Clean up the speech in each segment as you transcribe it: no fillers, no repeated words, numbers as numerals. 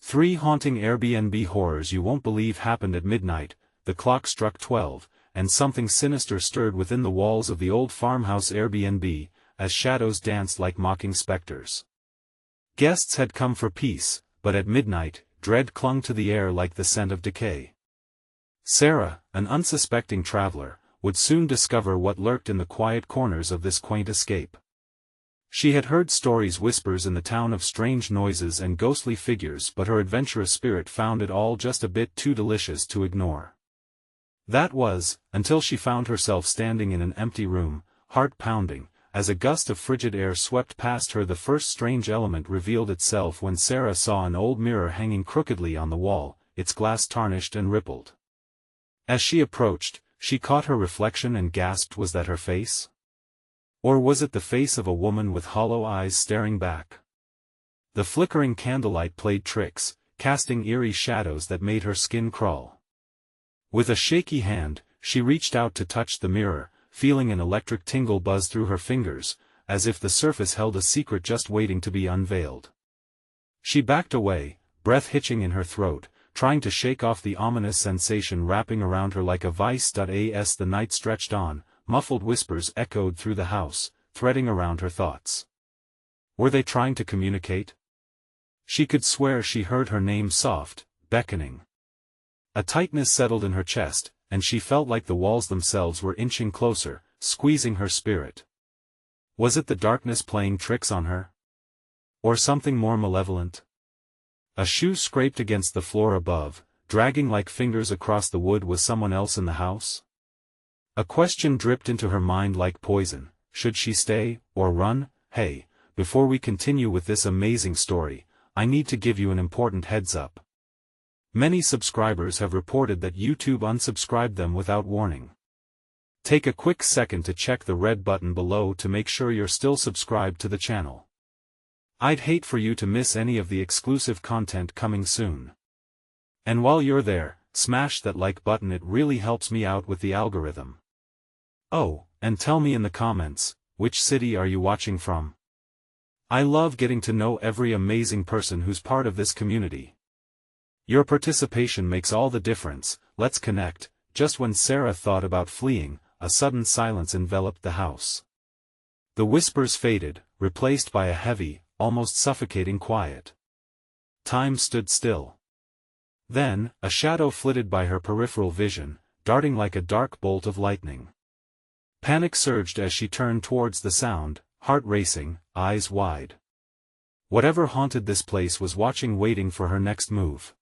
3 haunting Airbnb horrors you won't believe happened at midnight. The clock struck 12, and something sinister stirred within the walls of the old farmhouse Airbnb, as shadows danced like mocking specters. Guests had come for peace, but at midnight, dread clung to the air like the scent of decay. Sarah, an unsuspecting traveler, would soon discover what lurked in the quiet corners of this quaint escape. She had heard stories, whispers in the town of strange noises and ghostly figures, but her adventurous spirit found it all just a bit too delicious to ignore. That was, until she found herself standing in an empty room, heart pounding, as a gust of frigid air swept past her. The first strange element revealed itself when Sarah saw an old mirror hanging crookedly on the wall, its glass tarnished and rippled. As she approached, she caught her reflection and gasped, was that her face? Or was it the face of a woman with hollow eyes staring back? The flickering candlelight played tricks, casting eerie shadows that made her skin crawl. With a shaky hand, she reached out to touch the mirror, feeling an electric tingle buzz through her fingers, as if the surface held a secret just waiting to be unveiled. She backed away, breath hitching in her throat, trying to shake off the ominous sensation wrapping around her like a vice. As the night stretched on, muffled whispers echoed through the house, threading around her thoughts. Were they trying to communicate? She could swear she heard her name, soft, beckoning. A tightness settled in her chest, and she felt like the walls themselves were inching closer, squeezing her spirit. Was it the darkness playing tricks on her? Or something more malevolent? A shoe scraped against the floor above, dragging like fingers across the wood. Was someone else in the house? A question dripped into her mind like poison. Should she stay, or run? Hey, before we continue with this amazing story, I need to give you an important heads up. Many subscribers have reported that YouTube unsubscribed them without warning. Take a quick second to check the red button below to make sure you're still subscribed to the channel. I'd hate for you to miss any of the exclusive content coming soon. And while you're there, smash that like button, it really helps me out with the algorithm. Oh, and tell me in the comments, which city are you watching from? I love getting to know every amazing person who's part of this community. Your participation makes all the difference. Let's connect. Just when Sarah thought about fleeing, a sudden silence enveloped the house. The whispers faded, replaced by a heavy, almost suffocating quiet. Time stood still. Then, a shadow flitted by her peripheral vision, darting like a dark bolt of lightning. Panic surged as she turned towards the sound, heart racing, eyes wide. Whatever haunted this place was watching, waiting for her next move.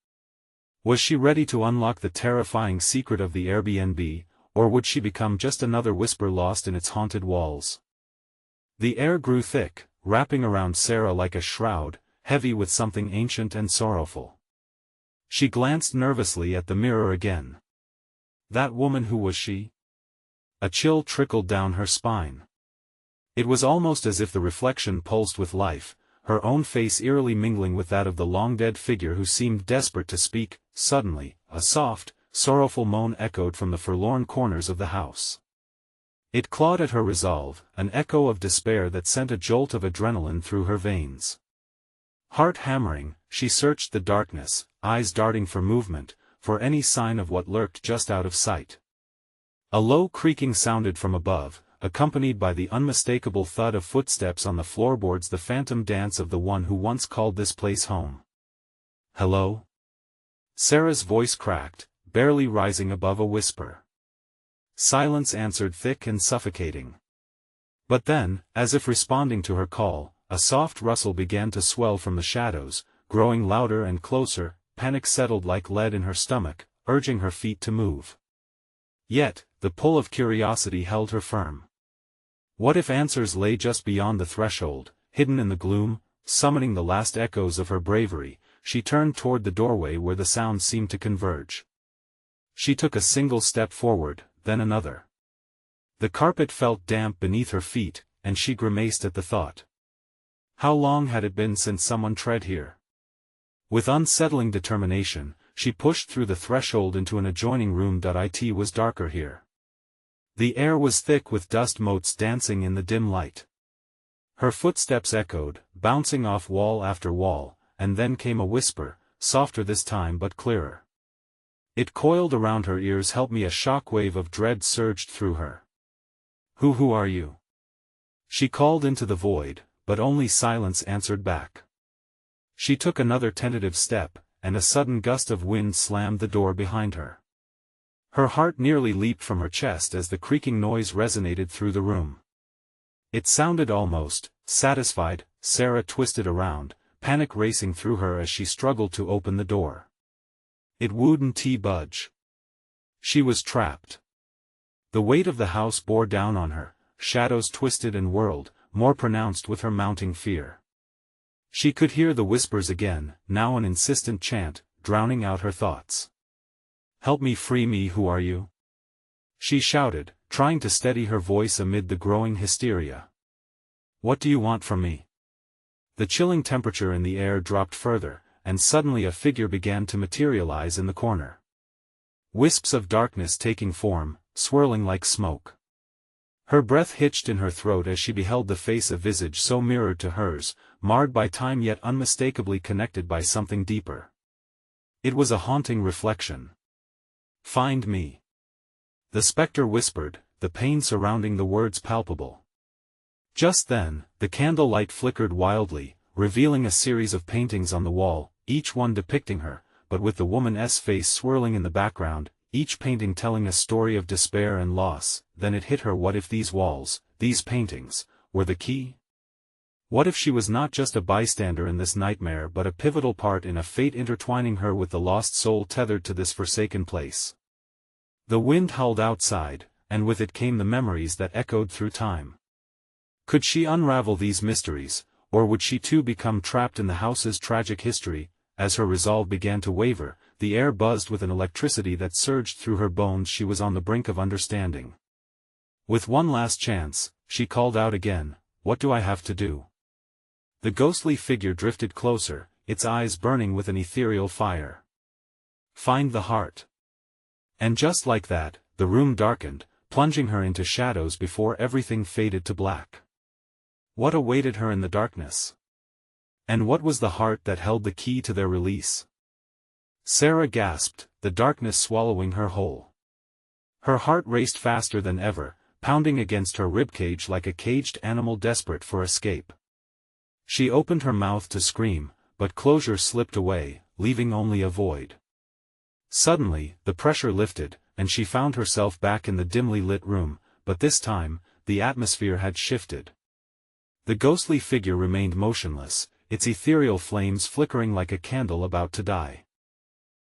Was she ready to unlock the terrifying secret of the Airbnb, or would she become just another whisper lost in its haunted walls? The air grew thick, wrapping around Sarah like a shroud, heavy with something ancient and sorrowful. She glanced nervously at the mirror again. That woman, who was she? A chill trickled down her spine. It was almost as if the reflection pulsed with life, her own face eerily mingling with that of the long-dead figure who seemed desperate to speak. Suddenly, a soft, sorrowful moan echoed from the forlorn corners of the house. It clawed at her resolve, an echo of despair that sent a jolt of adrenaline through her veins. Heart hammering, she searched the darkness, eyes darting for movement, for any sign of what lurked just out of sight. A low creaking sounded from above, accompanied by the unmistakable thud of footsteps on the floorboards, the phantom dance of the one who once called this place home. Hello? Sarah's voice cracked, barely rising above a whisper. Silence answered, thick and suffocating. But then, as if responding to her call, a soft rustle began to swell from the shadows, growing louder and closer. Panic settled like lead in her stomach, urging her feet to move. Yet, the pull of curiosity held her firm. What if answers lay just beyond the threshold, hidden in the gloom? Summoning the last echoes of her bravery, she turned toward the doorway where the sounds seemed to converge. She took a single step forward, then another. The carpet felt damp beneath her feet, and she grimaced at the thought. How long had it been since someone tread here? With unsettling determination, she pushed through the threshold into an adjoining room. It was darker here. The air was thick with dust motes dancing in the dim light. Her footsteps echoed, bouncing off wall after wall, and then came a whisper, softer this time but clearer. It coiled around her ears. Help me! A shock wave of dread surged through her. Who are you? She called into the void, but only silence answered back. She took another tentative step, and a sudden gust of wind slammed the door behind her. Her heart nearly leaped from her chest as the creaking noise resonated through the room. It sounded almost satisfied. Sarah twisted around, panic racing through her as she struggled to open the door. It wouldn't budge. She was trapped. The weight of the house bore down on her, shadows twisted and whirled, more pronounced with her mounting fear. She could hear the whispers again, now an insistent chant, drowning out her thoughts. Help me, free me! Who are you? She shouted, trying to steady her voice amid the growing hysteria. What do you want from me? The chilling temperature in the air dropped further, and suddenly a figure began to materialize in the corner. Wisps of darkness taking form, swirling like smoke. Her breath hitched in her throat as she beheld the face, a visage so mirrored to hers, marred by time yet unmistakably connected by something deeper. It was a haunting reflection. Find me. The spectre whispered, the pain surrounding the words palpable. Just then, the candle light flickered wildly, revealing a series of paintings on the wall, each one depicting her, but with the woman's face swirling in the background, each painting telling a story of despair and loss. Then it hit her: what if these walls, these paintings, were the key? What if she was not just a bystander in this nightmare but a pivotal part in a fate intertwining her with the lost soul tethered to this forsaken place? The wind howled outside, and with it came the memories that echoed through time. Could she unravel these mysteries, or would she too become trapped in the house's tragic history? As her resolve began to waver, the air buzzed with an electricity that surged through her bones. She was on the brink of understanding. With one last chance, she called out again, what do I have to do? The ghostly figure drifted closer, its eyes burning with an ethereal fire. Find the heart. And just like that, the room darkened, plunging her into shadows before everything faded to black. What awaited her in the darkness? And what was the heart that held the key to their release? Sarah gasped, the darkness swallowing her whole. Her heart raced faster than ever, pounding against her ribcage like a caged animal desperate for escape. She opened her mouth to scream, but closure slipped away, leaving only a void. Suddenly, the pressure lifted, and she found herself back in the dimly lit room, but this time, the atmosphere had shifted. The ghostly figure remained motionless, its ethereal flames flickering like a candle about to die.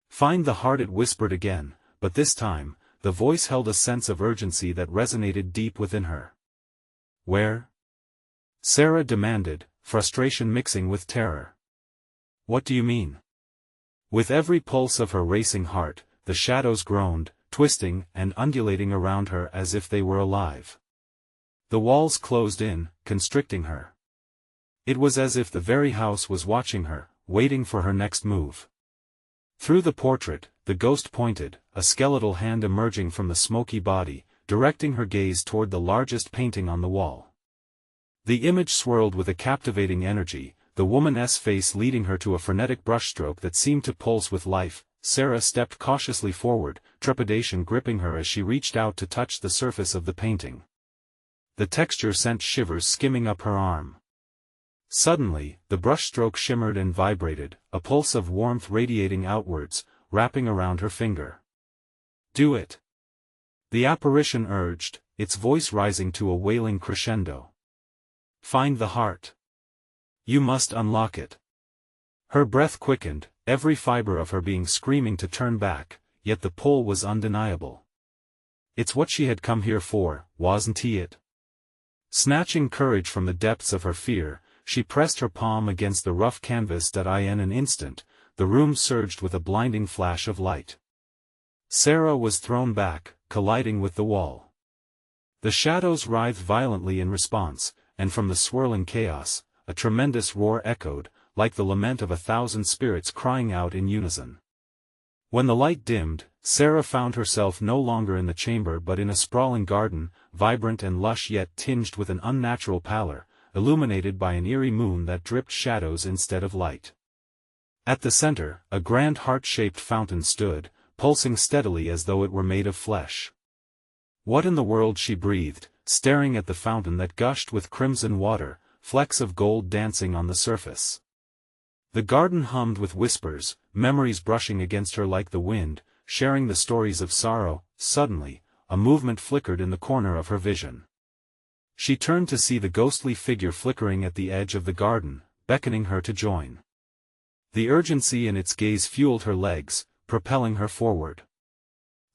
Find the heart, it whispered again, but this time, the voice held a sense of urgency that resonated deep within her. Where? Sarah demanded, frustration mixing with terror. What do you mean? With every pulse of her racing heart, the shadows groaned, twisting and undulating around her as if they were alive. The walls closed in, constricting her. It was as if the very house was watching her, waiting for her next move. Through the portrait, the ghost pointed, a skeletal hand emerging from the smoky body, directing her gaze toward the largest painting on the wall. The image swirled with a captivating energy, the woman's face leading her to a frenetic brushstroke that seemed to pulse with life. Sarah stepped cautiously forward, trepidation gripping her as she reached out to touch the surface of the painting. The texture sent shivers skimming up her arm. Suddenly, the brushstroke shimmered and vibrated, a pulse of warmth radiating outwards, wrapping around her finger. Do it! The apparition urged, its voice rising to a wailing crescendo. Find the heart. You must unlock it. Her breath quickened, every fiber of her being screaming to turn back, yet the pull was undeniable. It's what she had come here for, wasn't it? Snatching courage from the depths of her fear, she pressed her palm against the rough canvas that in an instant, the room surged with a blinding flash of light. Sarah was thrown back, colliding with the wall. The shadows writhed violently in response, and from the swirling chaos, a tremendous roar echoed, like the lament of 1,000 spirits crying out in unison. When the light dimmed, Sarah found herself no longer in the chamber but in a sprawling garden, vibrant and lush yet tinged with an unnatural pallor, illuminated by an eerie moon that dripped shadows instead of light. At the center, a grand heart-shaped fountain stood, pulsing steadily as though it were made of flesh. "What in the world?" she breathed, staring at the fountain that gushed with crimson water, flecks of gold dancing on the surface. The garden hummed with whispers, memories brushing against her like the wind, sharing the stories of sorrow. Suddenly, a movement flickered in the corner of her vision. She turned to see the ghostly figure flickering at the edge of the garden, beckoning her to join. The urgency in its gaze fueled her legs, propelling her forward.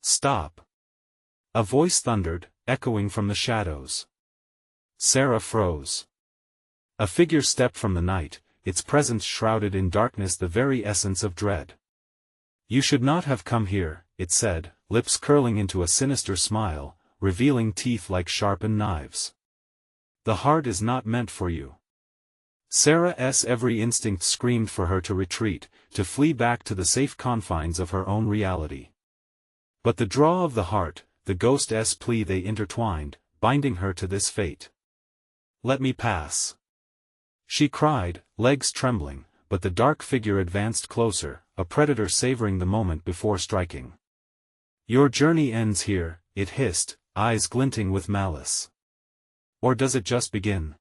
"Stop!" a voice thundered, echoing from the shadows. Sarah froze. A figure stepped from the night, its presence shrouded in darkness the very essence of dread. "You should not have come here," it said, lips curling into a sinister smile, revealing teeth like sharpened knives. "The heart is not meant for you." Sarah's every instinct screamed for her to retreat, to flee back to the safe confines of her own reality. But the draw of the heart, the ghost's plea, they intertwined, binding her to this fate. "Let me pass," she cried, legs trembling, but the dark figure advanced closer, a predator savoring the moment before striking. "Your journey ends here," it hissed, eyes glinting with malice. "Or does it just begin?"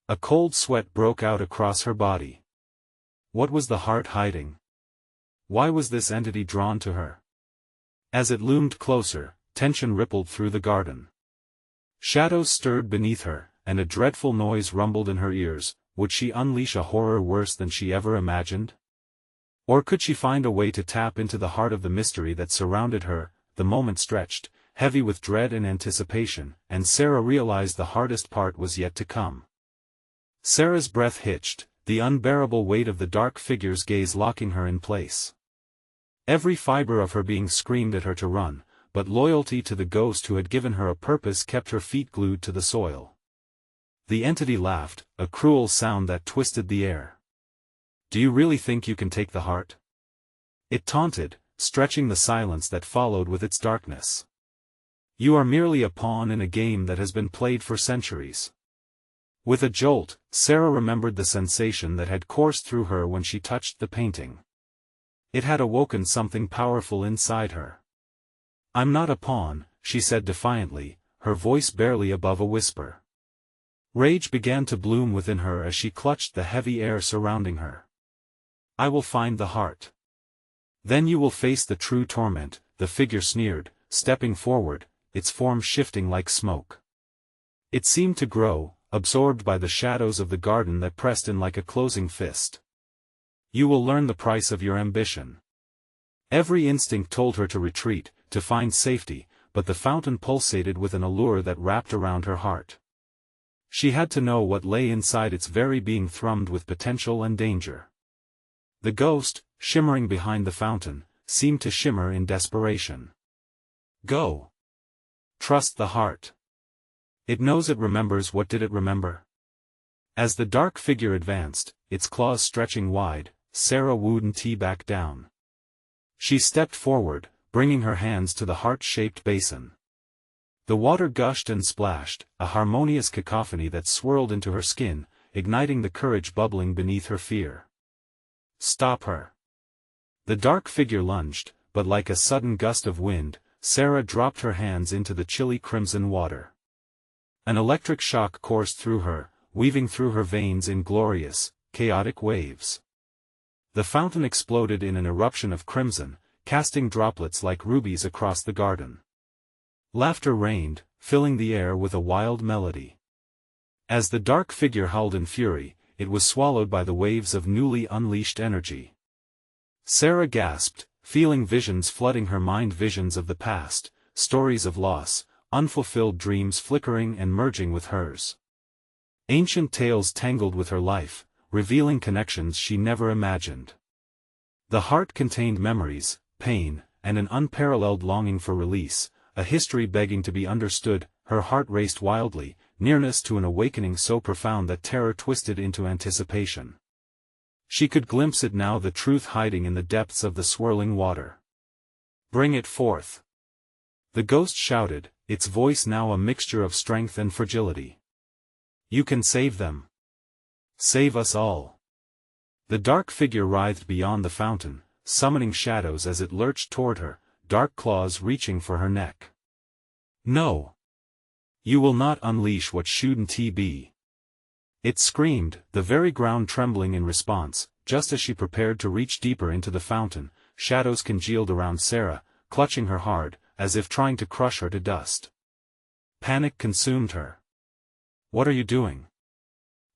A cold sweat broke out across her body. What was the heart hiding? Why was this entity drawn to her? As it loomed closer, tension rippled through the garden. Shadows stirred beneath her, and a dreadful noise rumbled in her ears. Would she unleash a horror worse than she ever imagined? Or could she find a way to tap into the heart of the mystery that surrounded her? The moment stretched, heavy with dread and anticipation, and Sarah realized the hardest part was yet to come. Sarah's breath hitched, the unbearable weight of the dark figure's gaze locking her in place. Every fiber of her being screamed at her to run, but loyalty to the ghost who had given her a purpose kept her feet glued to the soil. The entity laughed, a cruel sound that twisted the air. "Do you really think you can take the heart?" it taunted, stretching the silence that followed with its darkness. "You are merely a pawn in a game that has been played for centuries." With a jolt, Sarah remembered the sensation that had coursed through her when she touched the painting. It had awoken something powerful inside her. "I'm not a pawn," she said defiantly, her voice barely above a whisper. Rage began to bloom within her as she clutched the heavy air surrounding her. "I will find the heart. Then you will face the true torment," the figure sneered, stepping forward, its form shifting like smoke. It seemed to grow, absorbed by the shadows of the garden that pressed in like a closing fist. "You will learn the price of your ambition." Every instinct told her to retreat, to find safety, but the fountain pulsated with an allure that wrapped around her heart. She had to know what lay inside its very being thrummed with potential and danger. The ghost, shimmering behind the fountain, seemed to shimmer in desperation. "Go. Trust the heart. It knows it remembers." What did it remember? As the dark figure advanced, its claws stretching wide, Sarah wouldn't back down. She stepped forward, bringing her hands to the heart-shaped basin. The water gushed and splashed, a harmonious cacophony that swirled into her skin, igniting the courage bubbling beneath her fear. "Stop her." The dark figure lunged, but like a sudden gust of wind, Sarah dropped her hands into the chilly crimson water. An electric shock coursed through her, weaving through her veins in glorious, chaotic waves. The fountain exploded in an eruption of crimson, casting droplets like rubies across the garden. Laughter reigned, filling the air with a wild melody. As the dark figure howled in fury, it was swallowed by the waves of newly unleashed energy. Sarah gasped, feeling visions flooding her mind, visions of the past, stories of loss, unfulfilled dreams flickering and merging with hers. Ancient tales tangled with her life, revealing connections she never imagined. The heart contained memories, pain, and an unparalleled longing for release, a history begging to be understood. Her heart raced wildly, nearness to an awakening so profound that terror twisted into anticipation. She could glimpse it now, the truth hiding in the depths of the swirling water. "Bring it forth!" the ghost shouted, its voice now a mixture of strength and fragility. "You can save them. Save us all." The dark figure writhed beyond the fountain, summoning shadows as it lurched toward her, dark claws reaching for her neck. "No! You will not unleash what shouldn't be!" It screamed, the very ground trembling in response. Just as she prepared to reach deeper into the fountain, shadows congealed around Sarah, clutching her hard, as if trying to crush her to dust. Panic consumed her. "What are you doing?"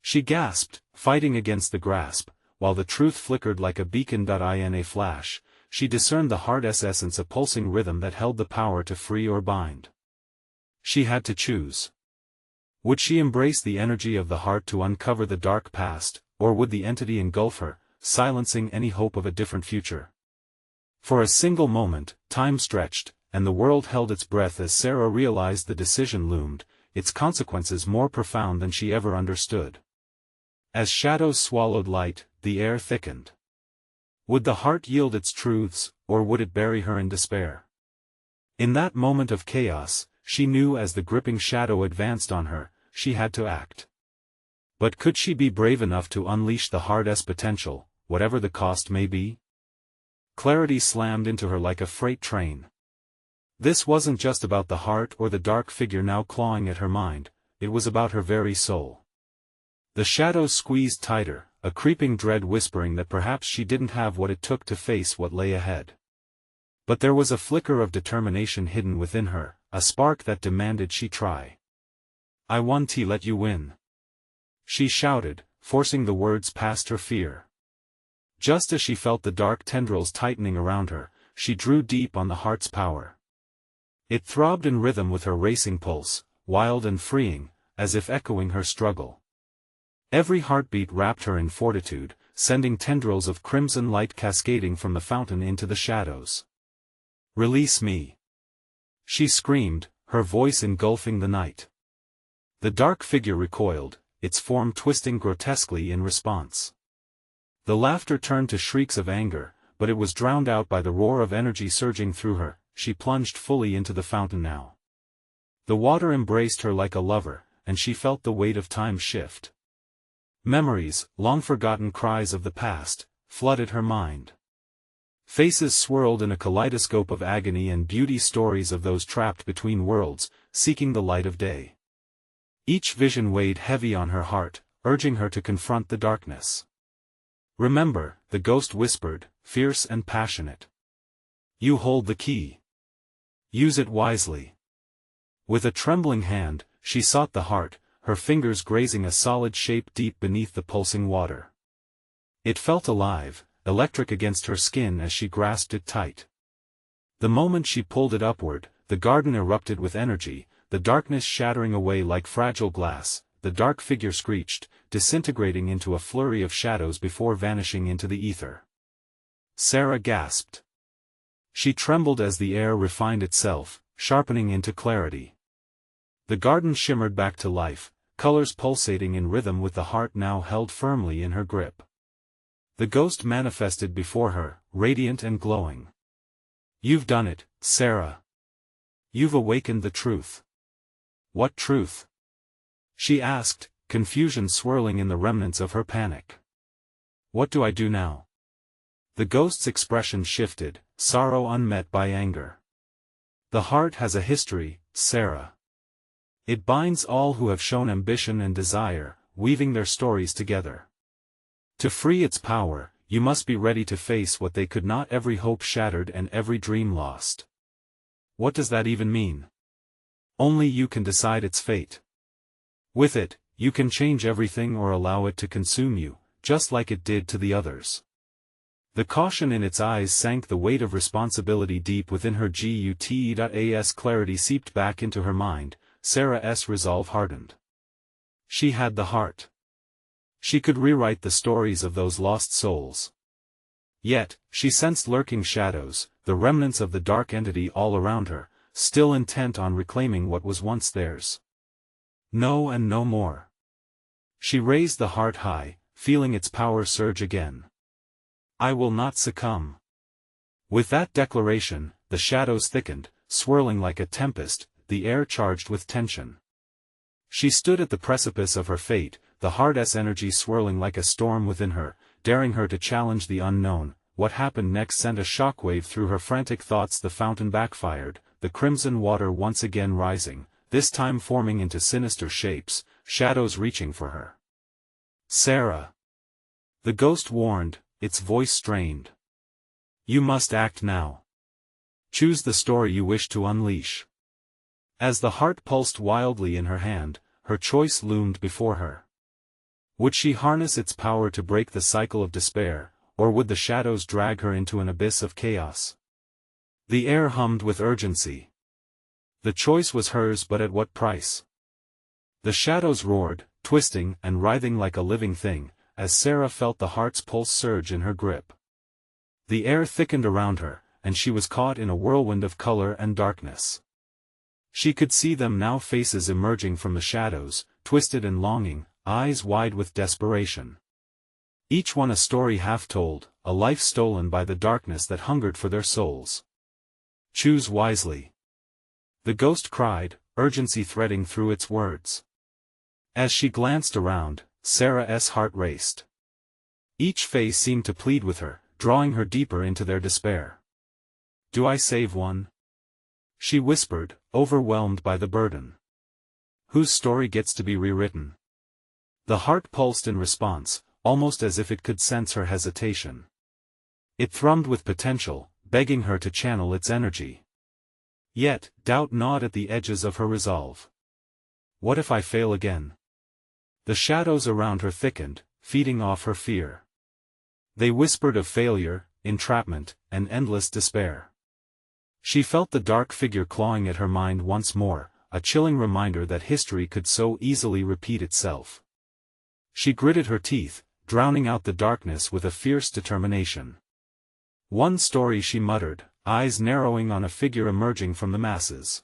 She gasped, fighting against the grasp, while the truth flickered like a beacon. In a flash, she discerned the heart's essence, a pulsing rhythm that held the power to free or bind. She had to choose. Would she embrace the energy of the heart to uncover the dark past, or would the entity engulf her, silencing any hope of a different future? For a single moment, time stretched, and the world held its breath as Sarah realized the decision loomed, its consequences more profound than she ever understood. As shadows swallowed light, the air thickened. Would the heart yield its truths, or would it bury her in despair? In that moment of chaos, she knew as the gripping shadow advanced on her, she had to act. But could she be brave enough to unleash the heart's potential, whatever the cost may be? Clarity slammed into her like a freight train. This wasn't just about the heart or the dark figure now clawing at her mind, it was about her very soul. The shadows squeezed tighter, a creeping dread whispering that perhaps she didn't have what it took to face what lay ahead. But there was a flicker of determination hidden within her, a spark that demanded she try. "I want to let you win," she shouted, forcing the words past her fear. Just as she felt the dark tendrils tightening around her, she drew deep on the heart's power. It throbbed in rhythm with her racing pulse, wild and freeing, as if echoing her struggle. Every heartbeat wrapped her in fortitude, sending tendrils of crimson light cascading from the fountain into the shadows. "Release me!" she screamed, her voice engulfing the night. The dark figure recoiled, its form twisting grotesquely in response. The laughter turned to shrieks of anger, but it was drowned out by the roar of energy surging through her. She plunged fully into the fountain now. The water embraced her like a lover, and she felt the weight of time shift. Memories, long-forgotten cries of the past, flooded her mind. Faces swirled in a kaleidoscope of agony and beauty, stories of those trapped between worlds, seeking the light of day. Each vision weighed heavy on her heart, urging her to confront the darkness. "Remember," the ghost whispered, fierce and passionate. "You hold the key. Use it wisely." With a trembling hand, she sought the heart, her fingers grazing a solid shape deep beneath the pulsing water. It felt alive, electric against her skin as she grasped it tight. The moment she pulled it upward, the garden erupted with energy, the darkness shattering away like fragile glass. The dark figure screeched, disintegrating into a flurry of shadows before vanishing into the ether. Sarah gasped. She trembled as the air refined itself, sharpening into clarity. The garden shimmered back to life, colors pulsating in rhythm with the heart now held firmly in her grip. The ghost manifested before her, radiant and glowing. "You've done it, Sarah. You've awakened the truth." "What truth?" she asked, confusion swirling in the remnants of her panic. "What do I do now?" The ghost's expression shifted, sorrow unmet by anger. "The heart has a history, Sarah. It binds all who have shown ambition and desire, weaving their stories together. To free its power, you must be ready to face what they could not, every hope shattered and every dream lost." "What does that even mean?" "Only you can decide its fate. With it, you can change everything or allow it to consume you, just like it did to the others." The caution in its eyes sank, the weight of responsibility deep within her. As clarity seeped back into her mind, Sarah's resolve hardened. She had the heart. She could rewrite the stories of those lost souls. Yet, she sensed lurking shadows, the remnants of the dark entity all around her, still intent on reclaiming what was once theirs. No and no more. She raised the heart high, feeling its power surge again. "I will not succumb." With that declaration, the shadows thickened, swirling like a tempest, the air charged with tension. She stood at the precipice of her fate, the heart's energy swirling like a storm within her, daring her to challenge the unknown. What happened next sent a shockwave through her frantic thoughts. The fountain backfired, the crimson water once again rising, this time forming into sinister shapes, shadows reaching for her. "Sarah!" the ghost warned, its voice strained. "You must act now. Choose the story you wish to unleash." As the heart pulsed wildly in her hand, her choice loomed before her. Would she harness its power to break the cycle of despair, or would the shadows drag her into an abyss of chaos? The air hummed with urgency. The choice was hers, but at what price? The shadows roared, twisting and writhing like a living thing, as Sarah felt the heart's pulse surge in her grip. The air thickened around her, and she was caught in a whirlwind of color and darkness. She could see them now, faces emerging from the shadows, twisted and longing, eyes wide with desperation. Each one a story half told, a life stolen by the darkness that hungered for their souls. "Choose wisely," the ghost cried, urgency threading through its words. As she glanced around, Sarah's heart raced. Each face seemed to plead with her, drawing her deeper into their despair. "Do I save one?" she whispered, overwhelmed by the burden. "Whose story gets to be rewritten?" The heart pulsed in response, almost as if it could sense her hesitation. It thrummed with potential, begging her to channel its energy. Yet, doubt gnawed at the edges of her resolve. "What if I fail again?" The shadows around her thickened, feeding off her fear. They whispered of failure, entrapment, and endless despair. She felt the dark figure clawing at her mind once more, a chilling reminder that history could so easily repeat itself. She gritted her teeth, drowning out the darkness with a fierce determination. "One story," she muttered, eyes narrowing on a figure emerging from the masses.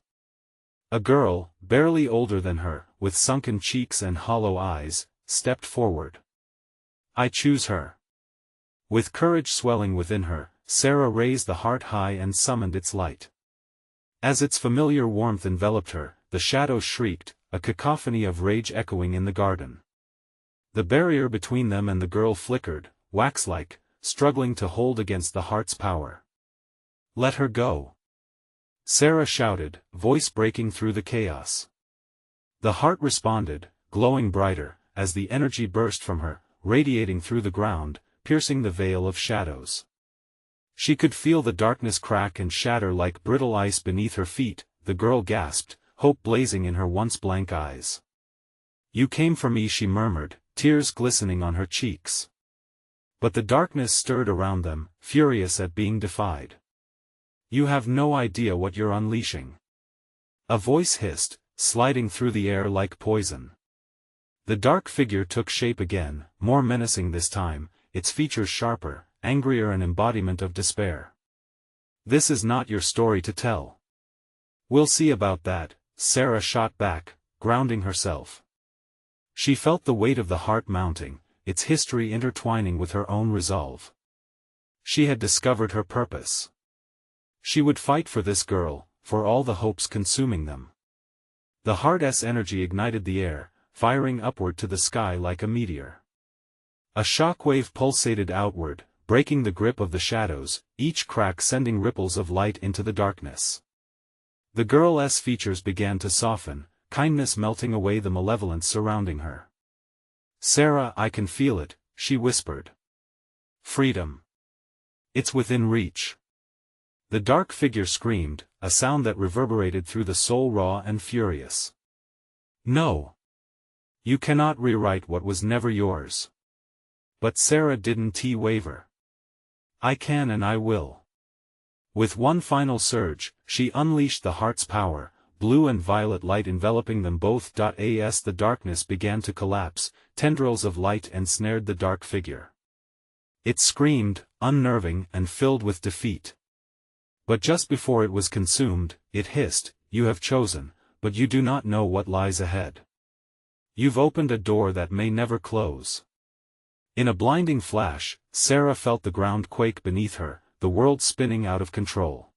A girl, barely older than her, with sunken cheeks and hollow eyes, stepped forward. "I choose her." With courage swelling within her, Sarah raised the heart high and summoned its light. As its familiar warmth enveloped her, the shadows shrieked, a cacophony of rage echoing in the garden. The barrier between them and the girl flickered, wax-like, struggling to hold against the heart's power. "Let her go!" Sarah shouted, voice breaking through the chaos. The heart responded, glowing brighter, as the energy burst from her, radiating through the ground, piercing the veil of shadows. She could feel the darkness crack and shatter like brittle ice beneath her feet. The girl gasped, hope blazing in her once blank eyes. "You came for me," she murmured, tears glistening on her cheeks. But the darkness stirred around them, furious at being defied. "You have no idea what you're unleashing," a voice hissed, sliding through the air like poison. The dark figure took shape again, more menacing this time, its features sharper, angrier, an embodiment of despair. "This is not your story to tell." "We'll see about that," Sarah shot back, grounding herself. She felt the weight of the heart mounting, its history intertwining with her own resolve. She had discovered her purpose. She would fight for this girl, for all the hopes consuming them. The heart's energy ignited the air, firing upward to the sky like a meteor. A shockwave pulsated outward, breaking the grip of the shadows, each crack sending ripples of light into the darkness. The girl's features began to soften, kindness melting away the malevolence surrounding her. "Sarah, I can feel it," she whispered. "Freedom. It's within reach." The dark figure screamed, a sound that reverberated through the soul, raw and furious. "No. You cannot rewrite what was never yours." But Sarah didn't waver. "I can and I will." With one final surge, she unleashed the heart's power, blue and violet light enveloping them both. As the darkness began to collapse, tendrils of light ensnared the dark figure. It screamed, unnerving and filled with defeat. But just before it was consumed, it hissed, "You have chosen, but you do not know what lies ahead. You've opened a door that may never close." In a blinding flash, Sarah felt the ground quake beneath her, the world spinning out of control.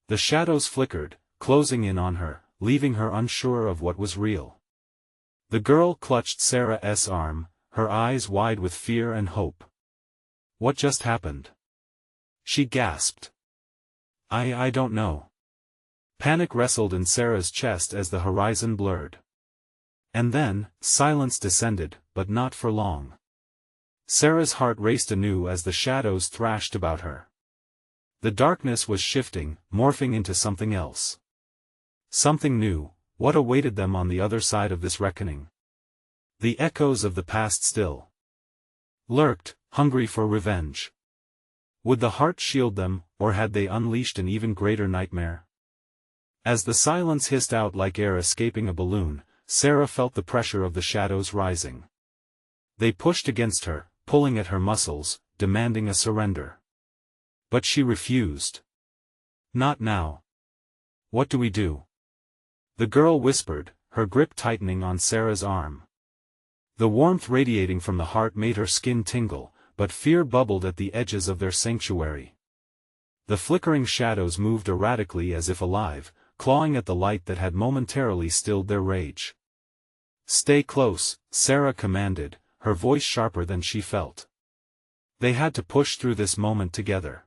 The shadows flickered, closing in on her, leaving her unsure of what was real. The girl clutched Sarah's arm, her eyes wide with fear and hope. What just happened? She gasped. I don't know. Panic wrestled in Sarah's chest as the horizon blurred. And then, silence descended, but not for long. Sarah's heart raced anew as the shadows thrashed about her. The darkness was shifting, morphing into something else. Something new. What awaited them on the other side of this reckoning? The echoes of the past still lurked, hungry for revenge. Would the heart shield them, or had they unleashed an even greater nightmare? As the silence hissed out like air escaping a balloon, Sarah felt the pressure of the shadows rising. They pushed against her, pulling at her muscles, demanding a surrender. But she refused. Not now. What do we do? The girl whispered, her grip tightening on Sarah's arm. The warmth radiating from the heart made her skin tingle, but fear bubbled at the edges of their sanctuary. The flickering shadows moved erratically as if alive, clawing at the light that had momentarily stilled their rage. Stay close, Sarah commanded, her voice sharper than she felt. They had to push through this moment together.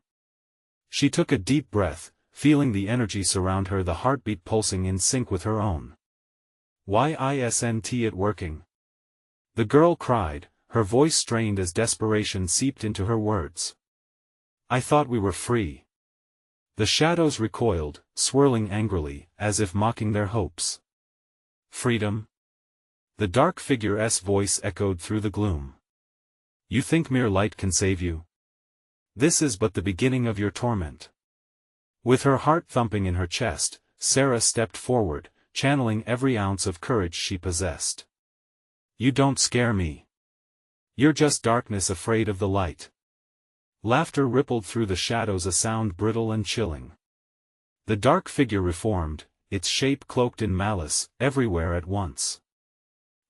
She took a deep breath, feeling the energy surround her, the heartbeat pulsing in sync with her own. "Why isn't it working?" the girl cried, her voice strained as desperation seeped into her words. "I thought we were free." The shadows recoiled, swirling angrily, as if mocking their hopes. "Freedom?" The dark figure's voice echoed through the gloom. "You think mere light can save you? This is but the beginning of your torment." With her heart thumping in her chest, Sarah stepped forward, channeling every ounce of courage she possessed. "You don't scare me. You're just darkness afraid of the light." Laughter rippled through the shadows, a sound brittle and chilling. The dark figure reformed, its shape cloaked in malice, everywhere at once.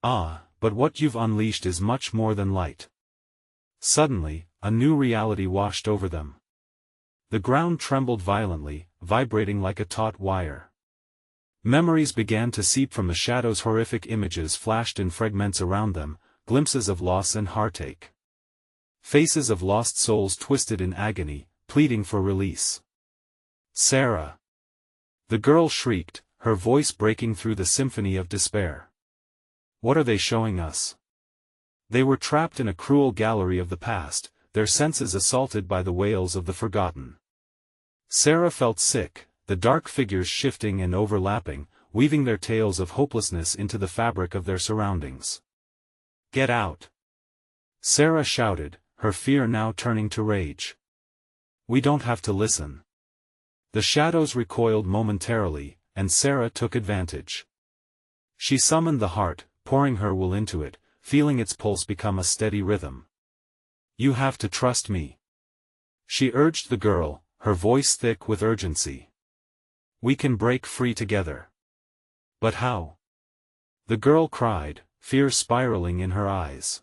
"Ah, but what you've unleashed is much more than light." Suddenly, a new reality washed over them. The ground trembled violently, vibrating like a taut wire. Memories began to seep from the shadows, horrific images flashed in fragments around them, glimpses of loss and heartache. Faces of lost souls twisted in agony, pleading for release. "Sarah!" the girl shrieked, her voice breaking through the symphony of despair. "What are they showing us?" They were trapped in a cruel gallery of the past, their senses assaulted by the wails of the forgotten. Sarah felt sick, the dark figures shifting and overlapping, weaving their tales of hopelessness into the fabric of their surroundings. "Get out!" Sarah shouted, her fear now turning to rage. "We don't have to listen." The shadows recoiled momentarily, and Sarah took advantage. She summoned the heart, pouring her will into it, feeling its pulse become a steady rhythm. "You have to trust me," she urged the girl, her voice thick with urgency. "We can break free together." "But how?" the girl cried, fear spiraling in her eyes.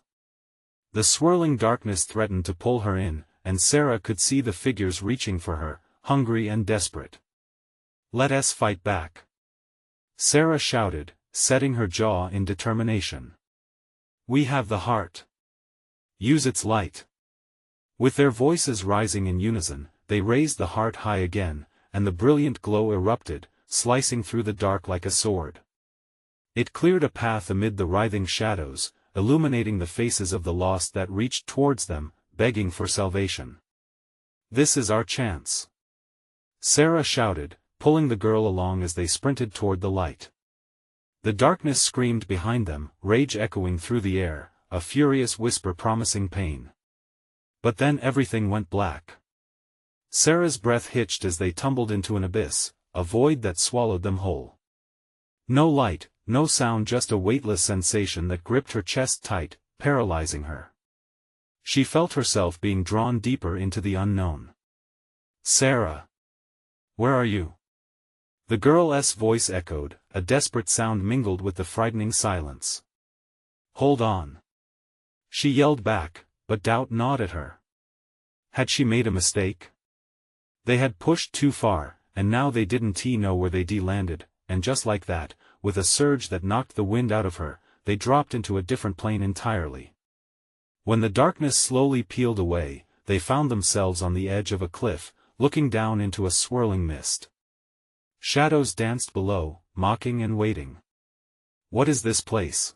The swirling darkness threatened to pull her in, and Sarah could see the figures reaching for her, hungry and desperate. "Let us fight back," Sarah shouted, setting her jaw in determination. "We have the heart. Use its light." With their voices rising in unison, they raised the heart high again, and the brilliant glow erupted, slicing through the dark like a sword. It cleared a path amid the writhing shadows, illuminating the faces of the lost that reached towards them, begging for salvation. "This is our chance," Sarah shouted, pulling the girl along as they sprinted toward the light. The darkness screamed behind them, rage echoing through the air, a furious whisper promising pain. But then everything went black. Sarah's breath hitched as they tumbled into an abyss, a void that swallowed them whole. No light, no sound, just a weightless sensation that gripped her chest tight, paralyzing her. She felt herself being drawn deeper into the unknown. "Sarah! Where are you?" the girl's voice echoed, a desperate sound mingled with the frightening silence. "Hold on!" she yelled back, but doubt gnawed at her. Had she made a mistake? They had pushed too far, and now they didn't know where they landed, and just like that, with a surge that knocked the wind out of her, they dropped into a different plane entirely. When the darkness slowly peeled away, they found themselves on the edge of a cliff, looking down into a swirling mist. Shadows danced below, mocking and waiting. "What is this place?"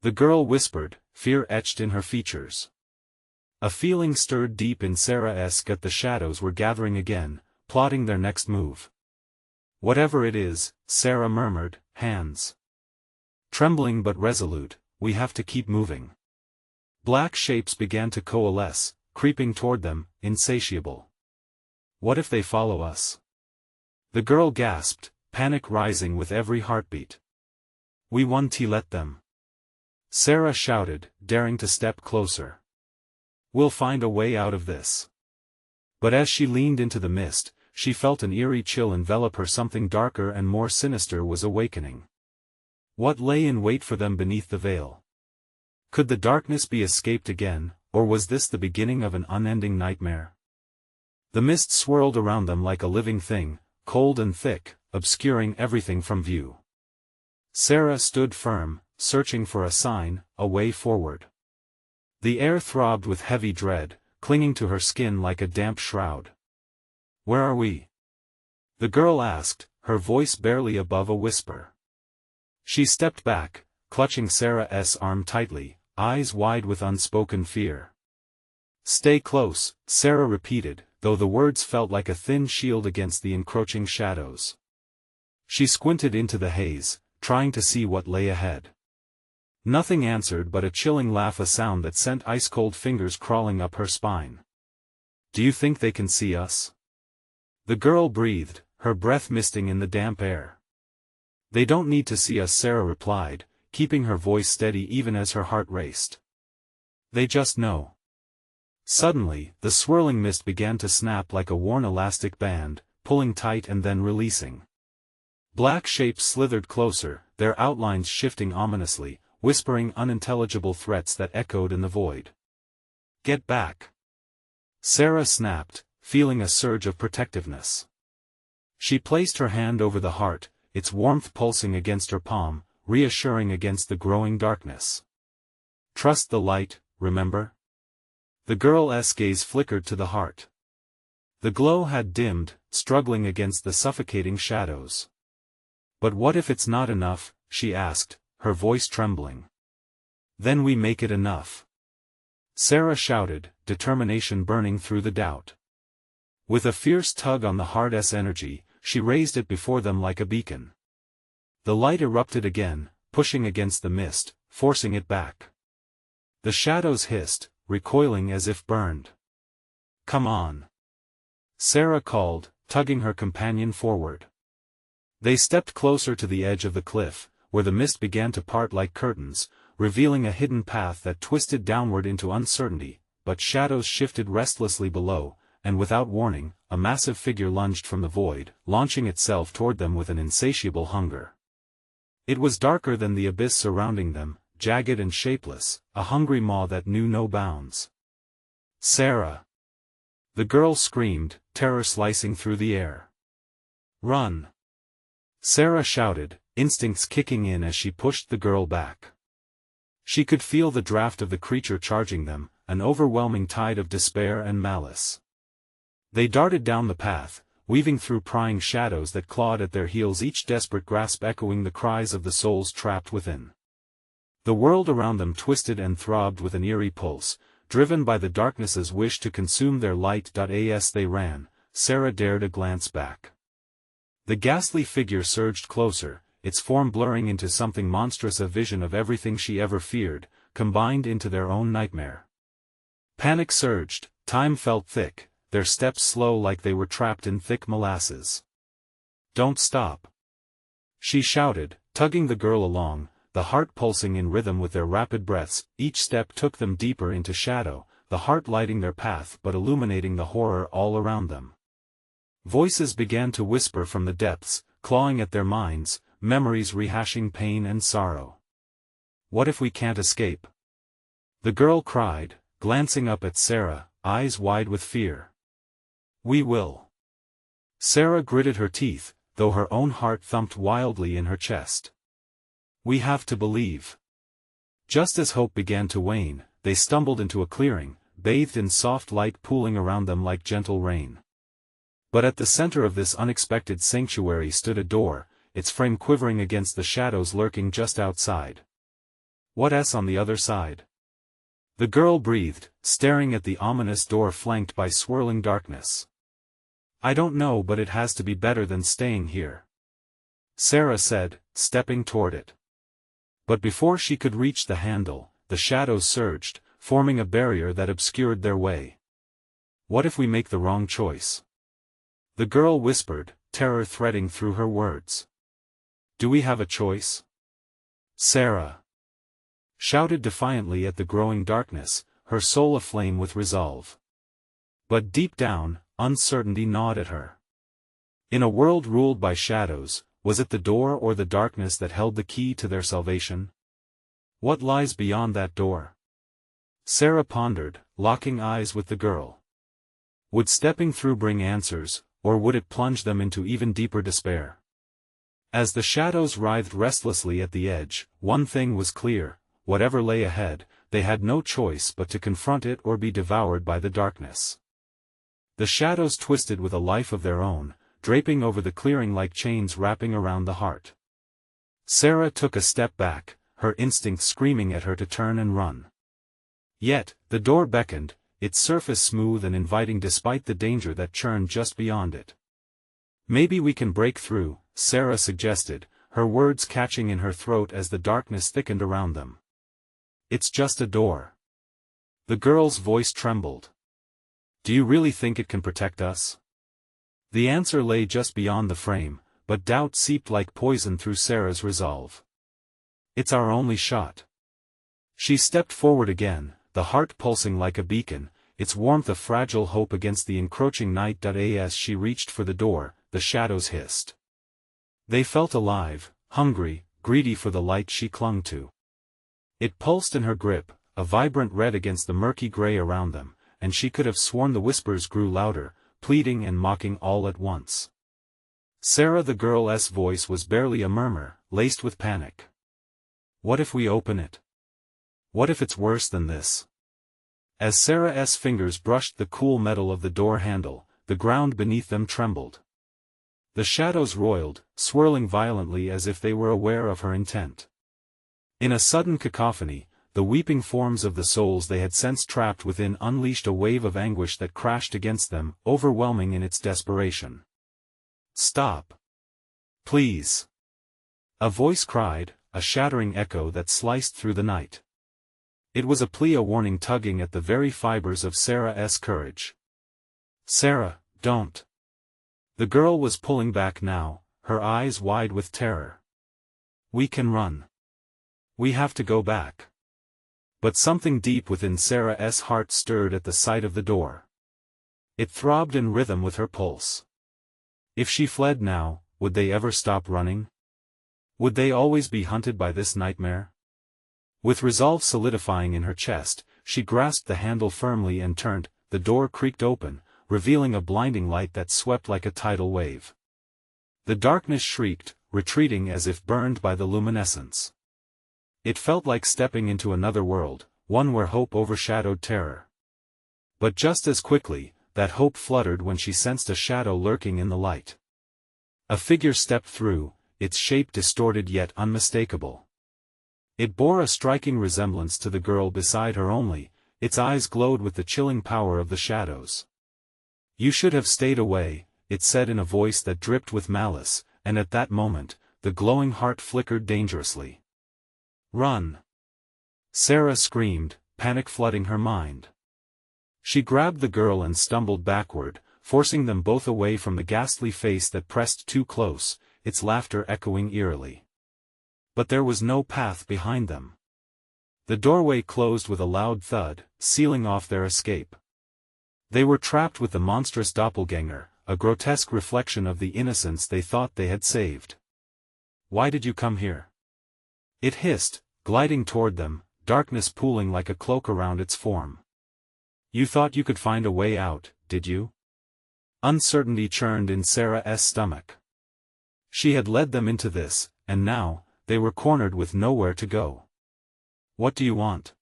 the girl whispered, fear etched in her features. A feeling stirred deep in Sarah's gut. The shadows were gathering again, plotting their next move. "Whatever it is," Sarah murmured, hands trembling but resolute, "we have to keep moving." Black shapes began to coalesce, creeping toward them, insatiable. "What if they follow us?" the girl gasped, panic rising with every heartbeat. "We won't let them," Sarah shouted, daring to step closer. "We'll find a way out of this." But as she leaned into the mist, she felt an eerie chill envelop her. Something darker and more sinister was awakening. What lay in wait for them beneath the veil? Could the darkness be escaped again, or was this the beginning of an unending nightmare? The mist swirled around them like a living thing, cold and thick, obscuring everything from view. Sarah stood firm, searching for a sign, a way forward. The air throbbed with heavy dread, clinging to her skin like a damp shroud. "Where are we?" the girl asked, her voice barely above a whisper. She stepped back, clutching Sarah's arm tightly, eyes wide with unspoken fear. "Stay close," Sarah repeated, though the words felt like a thin shield against the encroaching shadows. She squinted into the haze, trying to see what lay ahead. Nothing answered but a chilling laugh, a sound that sent ice-cold fingers crawling up her spine. "Do you think they can see us?" the girl breathed, her breath misting in the damp air. "They don't need to see us," Sarah replied, keeping her voice steady even as her heart raced. "They just know." Suddenly, the swirling mist began to snap like a worn elastic band, pulling tight and then releasing. Black shapes slithered closer, their outlines shifting ominously, whispering unintelligible threats that echoed in the void. "Get back!" Sarah snapped, feeling a surge of protectiveness. She placed her hand over the heart, its warmth pulsing against her palm, reassuring against the growing darkness. "Trust the light, remember?" The girl's gaze flickered to the heart. The glow had dimmed, struggling against the suffocating shadows. "But what if it's not enough?" she asked, her voice trembling. "Then we make it enough," Sarah shouted, determination burning through the doubt. With a fierce tug on the heart's energy, she raised it before them like a beacon. The light erupted again, pushing against the mist, forcing it back. The shadows hissed, recoiling as if burned. "Come on," Sarah called, tugging her companion forward. They stepped closer to the edge of the cliff, where the mist began to part like curtains, revealing a hidden path that twisted downward into uncertainty, but shadows shifted restlessly below, and without warning, a massive figure lunged from the void, launching itself toward them with an insatiable hunger. It was darker than the abyss surrounding them, jagged and shapeless, a hungry maw that knew no bounds. "Sarah!" the girl screamed, terror slicing through the air. "Run!" Sarah shouted, instincts kicking in as she pushed the girl back. She could feel the draft of the creature charging them, an overwhelming tide of despair and malice. They darted down the path, weaving through prying shadows that clawed at their heels, each desperate grasp echoing the cries of the souls trapped within. The world around them twisted and throbbed with an eerie pulse, driven by the darkness's wish to consume their light. As they ran, Sarah dared a glance back. The ghastly figure surged closer, its form blurring into something monstrous, a vision of everything she ever feared, combined into their own nightmare. Panic surged, time felt thick, their steps slow like they were trapped in thick molasses. "Don't stop!" she shouted, tugging the girl along, the heart pulsing in rhythm with their rapid breaths. Each step took them deeper into shadow, the heart lighting their path but illuminating the horror all around them. Voices began to whisper from the depths, clawing at their minds, memories rehashing pain and sorrow. "What if we can't escape?" the girl cried, glancing up at Sarah, eyes wide with fear. "We will." Sarah gritted her teeth, though her own heart thumped wildly in her chest. "We have to believe." Just as hope began to wane, they stumbled into a clearing, bathed in soft light pooling around them like gentle rain. But at the center of this unexpected sanctuary stood a door, its frame quivering against the shadows lurking just outside. What's on the other side? The girl breathed, staring at the ominous door flanked by swirling darkness. I don't know, but it has to be better than staying here, Sarah said, stepping toward it. But before she could reach the handle, the shadows surged, forming a barrier that obscured their way. What if we make the wrong choice? The girl whispered, terror threading through her words. Do we have a choice? Sarah shouted defiantly at the growing darkness, her soul aflame with resolve. But deep down, uncertainty gnawed at her. In a world ruled by shadows, was it the door or the darkness that held the key to their salvation? What lies beyond that door? Sarah pondered, locking eyes with the girl. Would stepping through bring answers, or would it plunge them into even deeper despair? As the shadows writhed restlessly at the edge, one thing was clear: whatever lay ahead, they had no choice but to confront it or be devoured by the darkness. The shadows twisted with a life of their own, draping over the clearing like chains wrapping around the heart. Sarah took a step back, her instinct screaming at her to turn and run. Yet, the door beckoned, its surface smooth and inviting despite the danger that churned just beyond it. Maybe we can break through, Sarah suggested, her words catching in her throat as the darkness thickened around them. It's just a door. The girl's voice trembled. Do you really think it can protect us? The answer lay just beyond the frame, but doubt seeped like poison through Sarah's resolve. It's our only shot. She stepped forward again, the heart pulsing like a beacon, its warmth a fragile hope against the encroaching night. As she reached for the door, the shadows hissed. They felt alive, hungry, greedy for the light she clung to. It pulsed in her grip, a vibrant red against the murky gray around them, and she could have sworn the whispers grew louder, pleading and mocking all at once. Sarah, the girl's voice was barely a murmur, laced with panic. What if we open it? What if it's worse than this? As Sarah's fingers brushed the cool metal of the door handle, the ground beneath them trembled. The shadows roiled, swirling violently as if they were aware of her intent. In a sudden cacophony, the weeping forms of the souls they had sensed trapped within unleashed a wave of anguish that crashed against them, overwhelming in its desperation. Stop. Please. A voice cried, a shattering echo that sliced through the night. It was a plea, a warning tugging at the very fibers of Sarah's courage. Sarah, don't. The girl was pulling back now, her eyes wide with terror. We can run. We have to go back. But something deep within Sarah's heart stirred at the sight of the door. It throbbed in rhythm with her pulse. If she fled now, would they ever stop running? Would they always be hunted by this nightmare? With resolve solidifying in her chest, she grasped the handle firmly and turned. The door creaked open, revealing a blinding light that swept like a tidal wave. The darkness shrieked, retreating as if burned by the luminescence. It felt like stepping into another world, one where hope overshadowed terror. But just as quickly, that hope fluttered when she sensed a shadow lurking in the light. A figure stepped through, its shape distorted yet unmistakable. It bore a striking resemblance to the girl beside her, only, its eyes glowed with the chilling power of the shadows. You should have stayed away, it said in a voice that dripped with malice, and at that moment, the glowing heart flickered dangerously. Run! Sarah screamed, panic flooding her mind. She grabbed the girl and stumbled backward, forcing them both away from the ghastly face that pressed too close, its laughter echoing eerily. But there was no path behind them. The doorway closed with a loud thud, sealing off their escape. They were trapped with the monstrous doppelganger, a grotesque reflection of the innocence they thought they had saved. Why did you come here? It hissed, gliding toward them, darkness pooling like a cloak around its form. You thought you could find a way out, did you? Uncertainty churned in Sarah's stomach. She had led them into this, and now, they were cornered with nowhere to go. What do you want?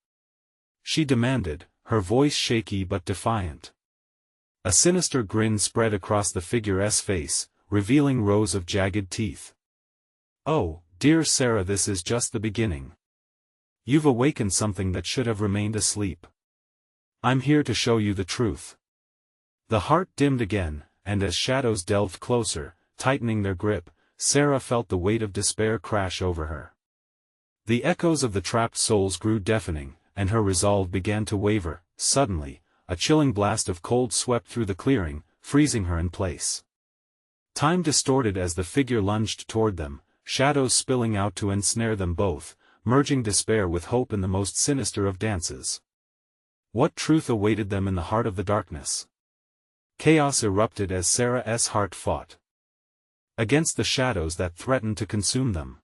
She demanded, her voice shaky but defiant. A sinister grin spread across the figure's face, revealing rows of jagged teeth. "Oh, dear Sarah, this is just the beginning. You've awakened something that should have remained asleep. I'm here to show you the truth." The heart dimmed again, and as shadows delved closer, tightening their grip, Sarah felt the weight of despair crash over her. The echoes of the trapped souls grew deafening, and her resolve began to waver. Suddenly, a chilling blast of cold swept through the clearing, freezing her in place. Time distorted as the figure lunged toward them, shadows spilling out to ensnare them both, merging despair with hope in the most sinister of dances. What truth awaited them in the heart of the darkness? Chaos erupted as Sarah's heart fought against the shadows that threatened to consume them.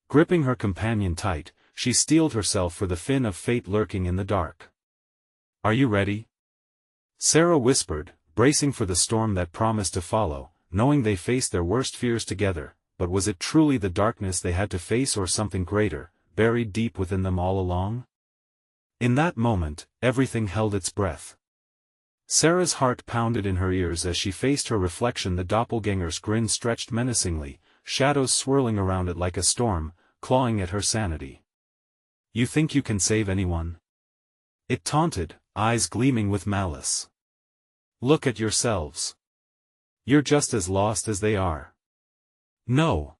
Gripping her companion tight, she steeled herself for the fin of fate lurking in the dark. "Are you ready?" Sarah whispered, bracing for the storm that promised to follow, knowing they faced their worst fears together. But was it truly the darkness they had to face or something greater, buried deep within them all along? In that moment, everything held its breath. Sarah's heart pounded in her ears as she faced her reflection. The doppelganger's grin stretched menacingly, shadows swirling around it like a storm, clawing at her sanity. "You think you can save anyone?" it taunted, eyes gleaming with malice. "Look at yourselves. You're just as lost as they are." "No!"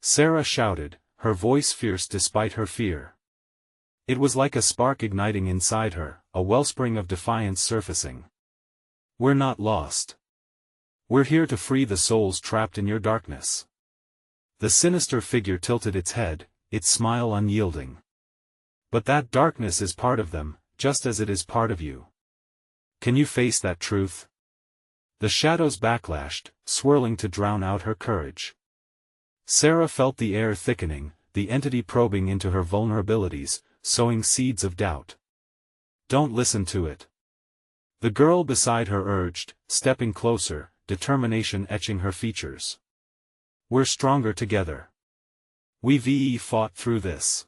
Sarah shouted, her voice fierce despite her fear. It was like a spark igniting inside her, a wellspring of defiance surfacing. "We're not lost. We're here to free the souls trapped in your darkness." The sinister figure tilted its head, its smile unyielding. "But that darkness is part of them, just as it is part of you. Can you face that truth?" The shadows backlashed, swirling to drown out her courage. Sarah felt the air thickening, the entity probing into her vulnerabilities, sowing seeds of doubt. "Don't listen to it," the girl beside her urged, stepping closer, determination etching her features. "We're stronger together. We've fought through this."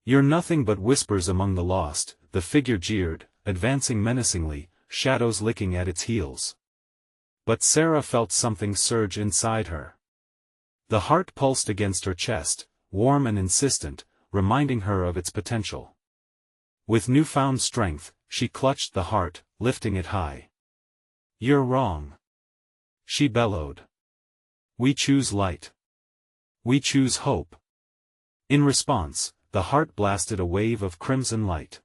"You're nothing but whispers among the lost," the figure jeered, advancing menacingly, shadows licking at its heels. But Sarah felt something surge inside her. The heart pulsed against her chest, warm and insistent, reminding her of its potential. With newfound strength, she clutched the heart, lifting it high. "You're wrong," she bellowed. "We choose light. We choose hope." In response, the heart blasted a wave of crimson light.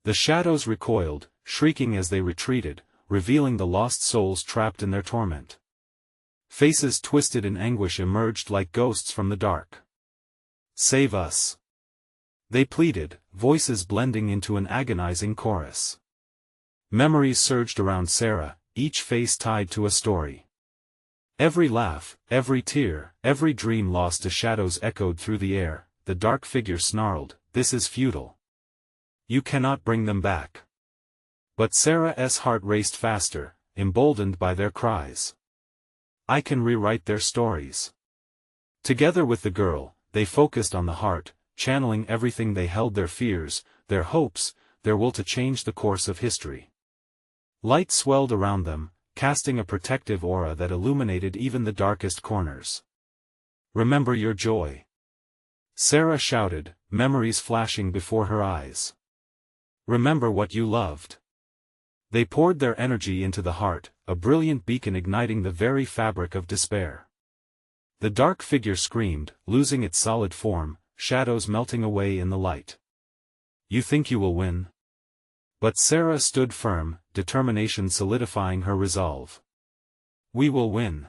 The shadows recoiled, shrieking as they retreated, revealing the lost souls trapped in their torment. Faces twisted in anguish emerged like ghosts from the dark. "Save us," they pleaded, voices blending into an agonizing chorus. Memories surged around Sarah, each face tied to a story. Every laugh, every tear, every dream lost to shadows echoed through the air. The dark figure snarled, "This is futile. You cannot bring them back." But Sarah's heart raced faster, emboldened by their cries. "I can rewrite their stories." Together with the girl, they focused on the heart, channeling everything they held: their fears, their hopes, their will to change the course of history. Light swelled around them, casting a protective aura that illuminated even the darkest corners. "Remember your joy," Sarah shouted, memories flashing before her eyes. "Remember what you loved." They poured their energy into the heart, a brilliant beacon igniting the very fabric of despair. The dark figure screamed, losing its solid form, shadows melting away in the light. "You think you will win?" But Sarah stood firm, determination solidifying her resolve. "We will win."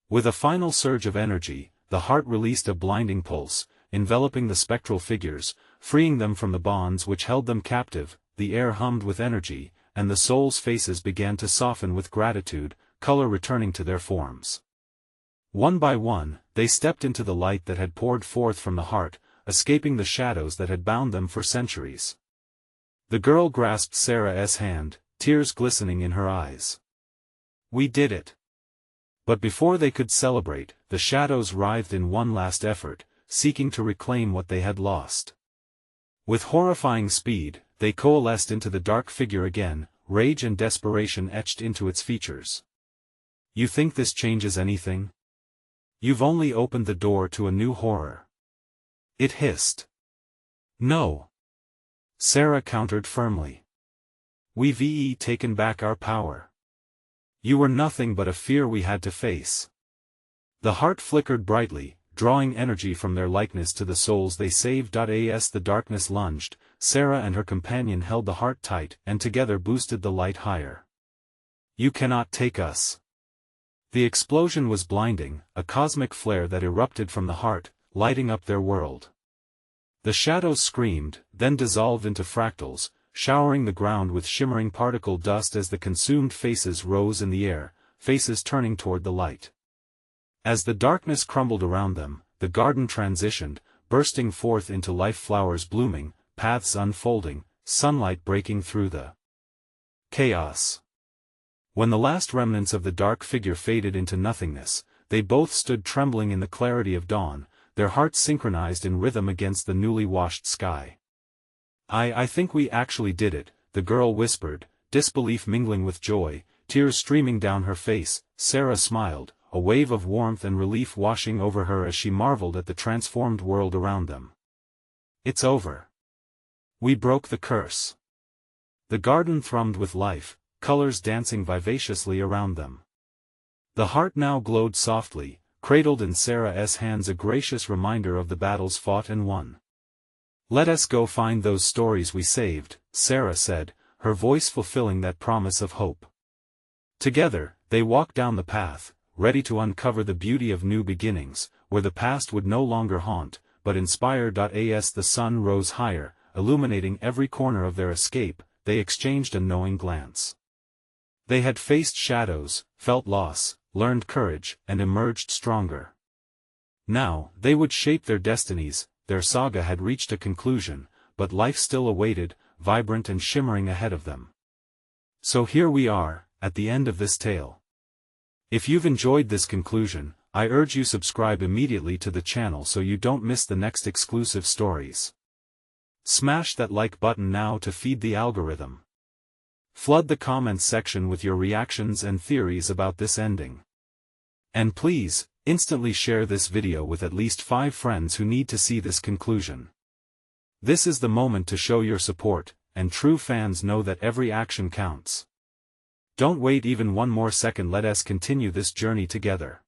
With a final surge of energy, the heart released a blinding pulse, enveloping the spectral figures, freeing them from the bonds which held them captive. The air hummed with energy, and the souls' faces began to soften with gratitude, color returning to their forms. One by one, they stepped into the light that had poured forth from the heart, escaping the shadows that had bound them for centuries. The girl grasped Sarah's hand, tears glistening in her eyes. "We did it." But before they could celebrate, the shadows writhed in one last effort, seeking to reclaim what they had lost. With horrifying speed, they coalesced into the dark figure again, rage and desperation etched into its features. You think this changes anything? You've only opened the door to a new horror. It hissed. No. Sarah countered firmly. We've taken back our power. You were nothing but a fear we had to face. The heart flickered brightly, drawing energy from their likeness to the souls they saved. As the darkness lunged, Sarah and her companion held the heart tight and together boosted the light higher. You cannot take us. The explosion was blinding, a cosmic flare that erupted from the heart, lighting up their world. The shadows screamed, then dissolved into fractals, showering the ground with shimmering particle dust as the consumed faces rose in the air, faces turning toward the light. As the darkness crumbled around them, the garden transitioned, bursting forth into life, flowers blooming, paths unfolding, sunlight breaking through the chaos. When the last remnants of the dark figure faded into nothingness, they both stood trembling in the clarity of dawn, their hearts synchronized in rhythm against the newly washed sky. I think we actually did it, the girl whispered, disbelief mingling with joy, tears streaming down her face. Sarah smiled, a wave of warmth and relief washing over her as she marveled at the transformed world around them. It's over. We broke the curse. The garden thrummed with life, colors dancing vivaciously around them. The heart now glowed softly, cradled in Sarah's hands, a gracious reminder of the battles fought and won. Let us go find those stories we saved, Sarah said, her voice fulfilling that promise of hope. Together, they walked down the path, ready to uncover the beauty of new beginnings, where the past would no longer haunt, but inspire. As the sun rose higher, illuminating every corner of their escape, they exchanged a knowing glance. They had faced shadows, felt loss, learned courage, and emerged stronger. Now, they would shape their destinies. Their saga had reached a conclusion, but life still awaited, vibrant and shimmering ahead of them. So here we are, at the end of this tale. If you've enjoyed this conclusion, I urge you subscribe immediately to the channel so you don't miss the next exclusive stories. Smash that like button now to feed the algorithm. Flood the comments section with your reactions and theories about this ending. And please, instantly share this video with at least 5 friends who need to see this conclusion. This is the moment to show your support, and true fans know that every action counts. Don't wait even one more second, let us continue this journey together.